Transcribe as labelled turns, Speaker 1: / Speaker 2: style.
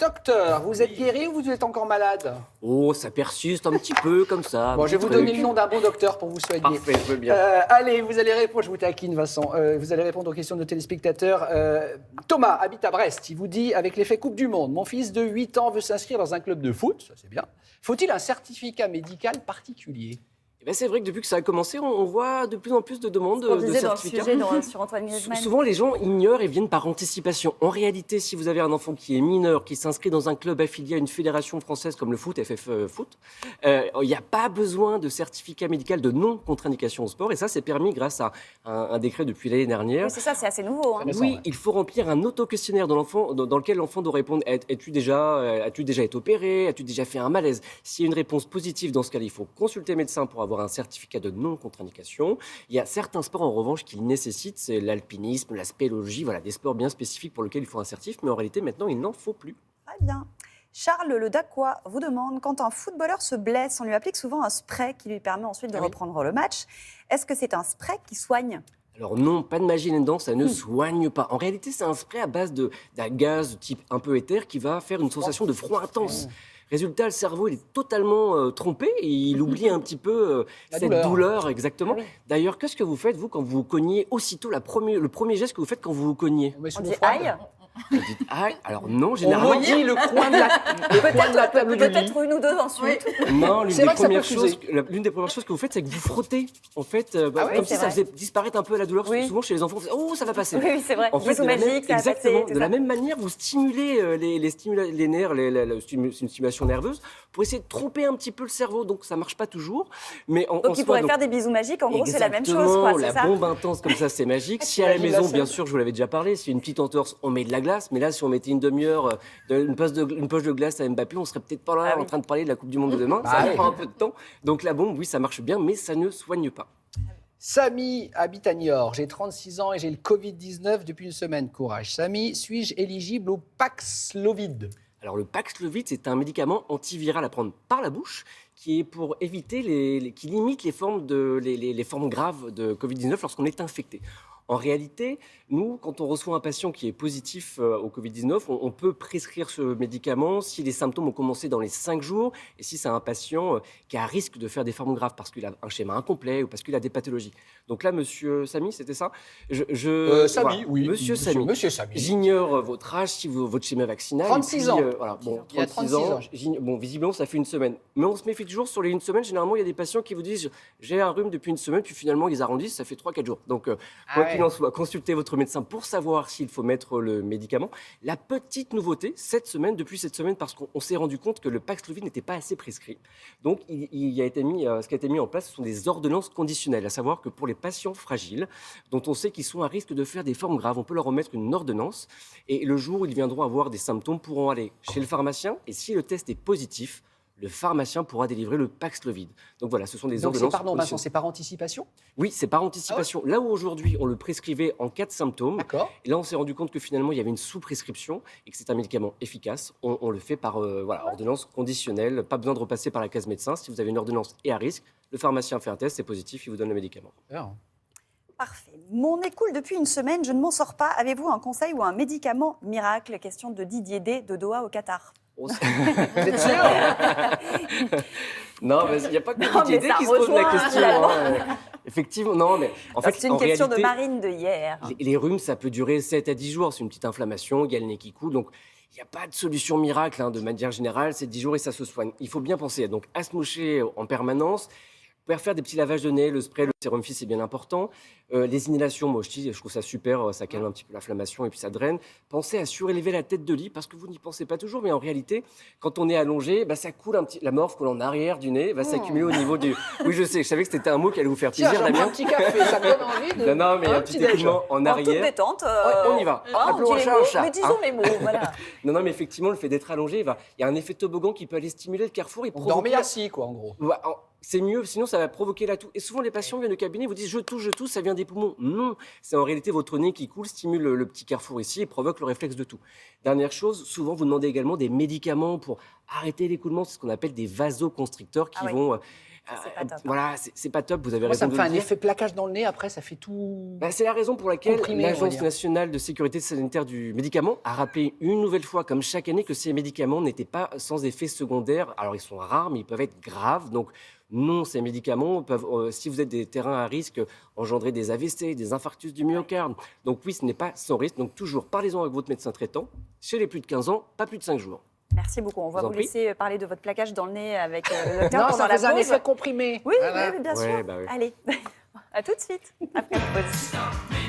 Speaker 1: Docteur, vous êtes guéri ou vous êtes encore malade?
Speaker 2: Oh, ça persiste un petit peu comme ça.
Speaker 1: Bon, je vais vous donner le nom d'un bon docteur pour vous soigner.
Speaker 2: Parfait, je veux bien.
Speaker 1: Allez, vous allez répondre, je vous taquine Vincent, vous allez répondre aux questions de nos téléspectateurs. Thomas habite à Brest, il vous dit, avec l'effet Coupe du Monde, mon fils de 8 ans veut s'inscrire dans un club de foot, ça c'est bien. Faut-il un certificat médical particulier?
Speaker 2: Eh ben, c'est vrai que depuis que ça a commencé, on voit de plus en plus de demandes
Speaker 3: On
Speaker 2: de
Speaker 3: disait dans le
Speaker 2: certificats.
Speaker 3: sujet sur Antoine Griezmann.
Speaker 2: Souvent, les gens ignorent et viennent par anticipation. En réalité, si vous avez un enfant qui est mineur, qui s'inscrit dans un club affilié à une fédération française comme le foot, FF Foot, il n'y a pas besoin de certificat médical de non-contre-indication au sport. Et ça, c'est permis grâce à un décret depuis l'année dernière.
Speaker 3: Oui, c'est ça, c'est assez nouveau. Hein.
Speaker 1: récent,
Speaker 2: Oui,
Speaker 1: ouais.
Speaker 2: il faut remplir un auto-questionnaire dans lequel l'enfant doit répondre as-tu déjà été opéré? As-tu déjà fait un malaise? S'il y a une réponse positive, dans ce cas-là, il faut consulter le médecin pour avoir un certificat de non-contre-indication. Il y a certains sports, en revanche, qui le nécessitent, c'est l'alpinisme, la spéléologie, voilà, des sports bien spécifiques pour lesquels il faut un certif, mais en réalité, maintenant, il n'en faut plus.
Speaker 3: Très bien. Charles Le Dacois vous demande, quand un footballeur se blesse, on lui applique souvent un spray qui lui permet ensuite de reprendre le match. Est-ce que c'est un spray qui soigne?
Speaker 2: Alors non, pas de magie là-dedans, ça ne soigne pas. En réalité, c'est un spray à base d'un gaz type un peu éther qui va faire une sensation de froid intense. Résultat, le cerveau il est totalement trompé et il oublie un petit peu
Speaker 1: La
Speaker 2: cette
Speaker 1: douleur.
Speaker 2: douleur, exactement.
Speaker 3: Ah oui.
Speaker 2: D'ailleurs, qu'est-ce que vous faites, vous, quand vous vous cognez aussitôt, le premier geste que vous faites quand vous vous cognez?
Speaker 1: On met sous
Speaker 3: On
Speaker 1: l'eau
Speaker 3: dit
Speaker 1: froide.
Speaker 3: aïe.
Speaker 2: Vous dites aïe. Alors non,
Speaker 1: On
Speaker 2: généralement.
Speaker 1: maudit le coin de la table du lit.
Speaker 3: Peut-être une ou deux ensuite.
Speaker 2: Non,
Speaker 1: C'est vrai que ça peut fuser.
Speaker 2: l'une des premières choses que vous faites, c'est que vous frottez. En fait,
Speaker 3: oui,
Speaker 2: comme
Speaker 3: c'est
Speaker 2: si ça
Speaker 3: vrai.
Speaker 2: faisait disparaître un peu la douleur.
Speaker 3: Oui.
Speaker 2: Souvent, chez les enfants, on fait, oh, ça va passer.
Speaker 3: Oui, oui, c'est vrai.
Speaker 2: En fait,
Speaker 3: Bisous
Speaker 2: de la même-
Speaker 3: magiques, ça va
Speaker 2: exactement.
Speaker 3: passer, tout
Speaker 2: De la
Speaker 3: ça.
Speaker 2: même manière, vous stimulez les nerfs, c'est une stimulation nerveuse, pour essayer de tromper un petit peu le cerveau. Donc, ça marche pas toujours. Mais en
Speaker 3: Donc, il
Speaker 2: soi,
Speaker 3: pourrait faire des bisous magiques. En gros, c'est la même chose,
Speaker 2: exactement,
Speaker 3: quoi, c'est
Speaker 2: la
Speaker 3: ça?
Speaker 2: bombe intense comme ça, c'est magique. Si à la
Speaker 1: T'imagines la
Speaker 2: maison,
Speaker 1: scène?
Speaker 2: bien sûr, je vous l'avais déjà parlé, si une petite entorse, on met de la glace. Mais là, si on mettait une demi-heure, une poche de glace à Mbappé, on serait peut-être pas là
Speaker 3: Ah oui.
Speaker 2: en train de parler de la Coupe du Monde de demain.
Speaker 1: Bah
Speaker 2: Ça
Speaker 1: oui.
Speaker 2: prend un peu de temps. Donc la bombe, oui, ça marche bien, mais ça ne soigne pas.
Speaker 1: Samy habite à Niort, j'ai 36 ans et j'ai le Covid-19 depuis une semaine. Courage. Samy, suis-je éligible au Paxlovid?
Speaker 2: Alors le Paxlovid, c'est un médicament antiviral à prendre par la bouche qui est pour éviter qui limite les formes graves de Covid-19 lorsqu'on est infecté. En réalité, nous, quand on reçoit un patient qui est positif au Covid-19, on peut prescrire ce médicament si les symptômes ont commencé dans les 5 jours et si c'est un patient qui a un risque de faire des formes graves parce qu'il a un schéma incomplet ou parce qu'il a des pathologies. Donc là, monsieur Samy, c'était ça?
Speaker 1: Samy, oui.
Speaker 2: Monsieur Samy.
Speaker 1: Monsieur Samy.
Speaker 2: J'ignore votre âge, votre schéma vaccinal.
Speaker 1: 36
Speaker 2: et puis,
Speaker 1: ans.
Speaker 2: Voilà, bon,
Speaker 1: Il y a
Speaker 2: 36
Speaker 1: 36
Speaker 2: ans.
Speaker 1: ans.
Speaker 2: Bon, visiblement, ça fait une semaine. Mais on se méfie toujours sur les une semaine. Généralement, il y a des patients qui vous disent j'ai un rhume depuis une semaine, puis finalement, ils arrondissent, ça fait 3-4 jours. Donc, quoi qu'il en soit, consultez votre médecin pour savoir s'il faut mettre le médicament. La petite nouveauté, depuis cette semaine, parce qu'on s'est rendu compte que le Paxlovid n'était pas assez prescrit. Donc, ce qui a été mis en place, ce sont des ordonnances conditionnelles, à savoir que pour les patients fragiles, dont on sait qu'ils sont à risque de faire des formes graves, on peut leur remettre une ordonnance. Et le jour où ils viendront avoir des symptômes, pourront aller chez le pharmacien. Et si le test est positif, le pharmacien pourra délivrer le Paxlovid. Donc voilà, ce sont des
Speaker 1: Donc
Speaker 2: ordonnances.
Speaker 1: Vincent, c'est par anticipation?
Speaker 2: Oui, c'est par anticipation. Là où aujourd'hui, on le prescrivait en cas de symptômes,
Speaker 1: D'accord.
Speaker 2: et là, on s'est rendu compte que finalement, il y avait une sous-prescription et que c'est un médicament efficace. On le fait par ordonnance conditionnelle. Pas besoin de repasser par la case médecin. Si vous avez une ordonnance et à risque, le pharmacien fait un test, c'est positif, il vous donne le médicament.
Speaker 3: Parfait. Mon nez coule depuis une semaine, je ne m'en sors pas. Avez-vous un conseil ou un médicament miracle? Question de Didier D de Doha au Qatar.
Speaker 2: Oh,
Speaker 1: Vous êtes sûr?
Speaker 2: non, mais il n'y a pas que
Speaker 3: Non,
Speaker 2: Didier
Speaker 3: mais
Speaker 2: D
Speaker 3: ça
Speaker 2: qui se pose la
Speaker 3: rejoint,
Speaker 2: question.
Speaker 3: finalement.
Speaker 2: Effectivement, non, mais en fait,
Speaker 3: C'est une
Speaker 2: en
Speaker 3: question de
Speaker 2: réalité,
Speaker 3: Marine de hier.
Speaker 2: les rhumes, ça peut durer 7 à 10 jours. C'est une petite inflammation, il y a le nez qui coule. Donc, il n'y a pas de solution miracle. De manière générale, c'est 10 jours et ça se soigne. Il faut bien penser donc, à se moucher en permanence. Vous pouvez faire des petits lavages de nez, le spray, le sérum Phi, c'est bien important. Les inhalations, moi je trouve ça super, ça calme un petit peu l'inflammation et puis ça draine. Pensez à surélever la tête de lit parce que vous n'y pensez pas toujours, mais en réalité, quand on est allongé, ça coule un petit. La morve coule en arrière du nez, va s'accumuler au niveau du. Oui, je sais, je savais que c'était un mot qui allait vous faire
Speaker 1: Tiens,
Speaker 2: plaisir,
Speaker 1: j'en prends un
Speaker 2: Damien.
Speaker 1: petit café, ça me donne envie de...
Speaker 2: Non, mais un petit
Speaker 1: déj.
Speaker 2: écoulement en
Speaker 3: En toute
Speaker 2: arrière.
Speaker 3: détente.
Speaker 2: On y va.
Speaker 3: on
Speaker 2: Appelons
Speaker 3: dit
Speaker 2: un
Speaker 3: les
Speaker 2: chat un
Speaker 3: mots,
Speaker 2: chat,
Speaker 3: mais disons
Speaker 2: hein.
Speaker 3: les mots, voilà.
Speaker 2: Non, mais effectivement, le fait d'être allongé, il y a un effet toboggan qui peut aller stimuler le carrefour et
Speaker 1: Donc
Speaker 2: provoquer.
Speaker 1: dormir assis, quoi, en gros.
Speaker 2: Ouais, c'est mieux, sinon ça va provoquer la toux. Et souvent, les patients viennent au cabinet, vous disent je tousse, ça vient des poumons. Non, c'est en réalité votre nez qui coule, stimule le petit carrefour ici et provoque le réflexe de toux. Dernière chose, souvent vous demandez également des médicaments pour arrêter l'écoulement, c'est ce qu'on appelle des vasoconstricteurs qui vont
Speaker 3: C'est pas top.
Speaker 2: Voilà, c'est pas top, vous avez
Speaker 1: Moi, ça
Speaker 2: raison
Speaker 1: me
Speaker 2: de
Speaker 1: fait
Speaker 2: le
Speaker 1: un
Speaker 2: dire.
Speaker 1: effet plaquage dans le nez. Après, ça fait tout.
Speaker 2: C'est la raison pour laquelle
Speaker 1: Comprimé, on va
Speaker 2: l'Agence
Speaker 1: dire.
Speaker 2: nationale de sécurité sanitaire du médicament a rappelé une nouvelle fois, comme chaque année, que ces médicaments n'étaient pas sans effets secondaires. Alors, ils sont rares, mais ils peuvent être graves. Donc, non, ces médicaments peuvent, si vous êtes des terrains à risque, engendrer des AVC, des infarctus du myocarde. Donc, oui, ce n'est pas sans risque. Donc, toujours, parlez-en avec votre médecin traitant. Chez les plus de 15 ans, pas plus de 5 jours.
Speaker 3: Merci beaucoup. On va
Speaker 2: vous en
Speaker 3: vous
Speaker 2: prie.
Speaker 3: laisser parler de votre plaquage dans le nez avec le docteur
Speaker 1: Non,
Speaker 3: pendant
Speaker 1: ça
Speaker 3: la
Speaker 1: faisait un
Speaker 3: pause.
Speaker 1: effet comprimé.
Speaker 3: Oui,
Speaker 1: Voilà.
Speaker 3: oui, bien
Speaker 2: Ouais,
Speaker 3: sûr.
Speaker 2: bah oui.
Speaker 3: Allez, à tout de suite après la pause.